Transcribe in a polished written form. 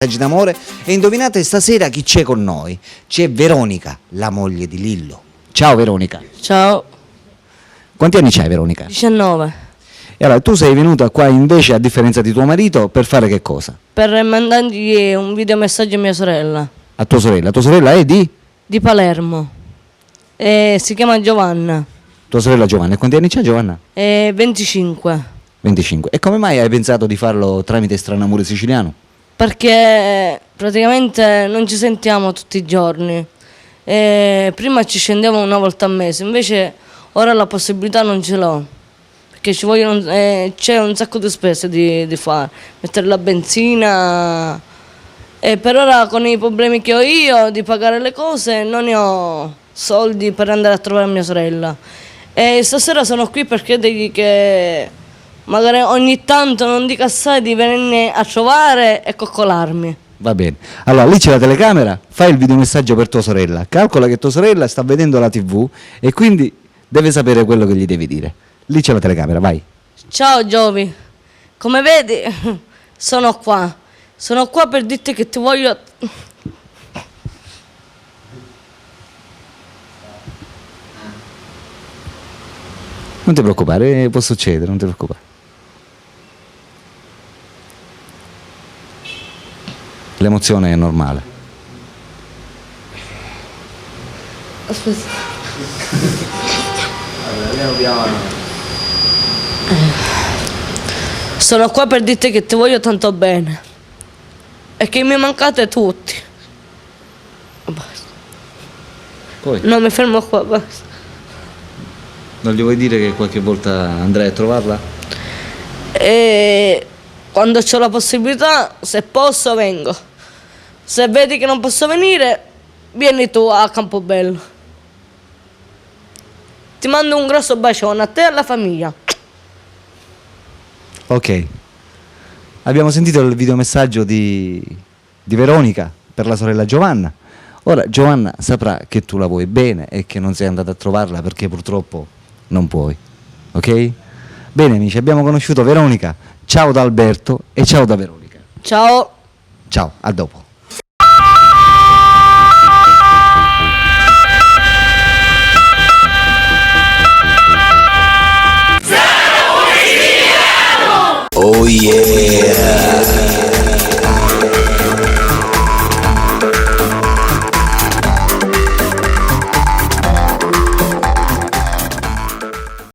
Messaggi d'amore e indovinate stasera chi c'è con noi? C'è Veronica, la moglie di Lillo. Ciao Veronica. Ciao, Quanti anni c'hai Veronica? 19. E allora tu sei venuta qua invece, a differenza di tuo marito, per fare che cosa? Per mandargli un videomessaggio a mia sorella A tua sorella. Tua sorella è di Palermo. Si chiama Giovanna. Tua sorella Giovanna. E quanti anni c'ha Giovanna? 25. 25. E come mai hai pensato di farlo tramite Stranamore Siciliano? Perché praticamente non ci sentiamo tutti i giorni. Prima ci scendiamo una volta al mese, invece ora la possibilità non ce l'ho. Perché c'è un sacco di spese di fare, mettere la benzina. E per ora con i problemi che ho io di pagare le cose non ne ho soldi per andare a trovare mia sorella. E stasera sono qui per chiedergli che magari ogni tanto, non dico assai, di venirne a trovare e coccolarmi. Va bene. Allora, lì c'è la telecamera, fai il videomessaggio per tua sorella. Calcola che tua sorella sta vedendo la TV e quindi deve sapere quello che gli devi dire. Lì c'è la telecamera, vai. Ciao Giovi, come vedi sono qua. Sono qua per dirti che ti voglio... Non ti preoccupare, può succedere, non ti preoccupare. L'emozione è normale. Aspetta. Sono qua per dirti che ti voglio tanto bene e che mi mancate tutti. Basta. Poi, Non mi fermo qua, basta. non gli vuoi dire che qualche volta andrai a trovarla? E quando ho la possibilità, se posso, vengo. Se vedi che non posso venire, vieni tu a Campobello. Ti mando un grosso bacione a te e alla famiglia. Ok. Abbiamo sentito il videomessaggio di Veronica per la sorella Giovanna. Ora Giovanna saprà che tu la vuoi bene e che non sei andata a trovarla perché purtroppo non puoi. Ok? Bene amici, abbiamo conosciuto Veronica. Ciao da Alberto e ciao da Veronica. Ciao. Ciao, a dopo. Oh yeah!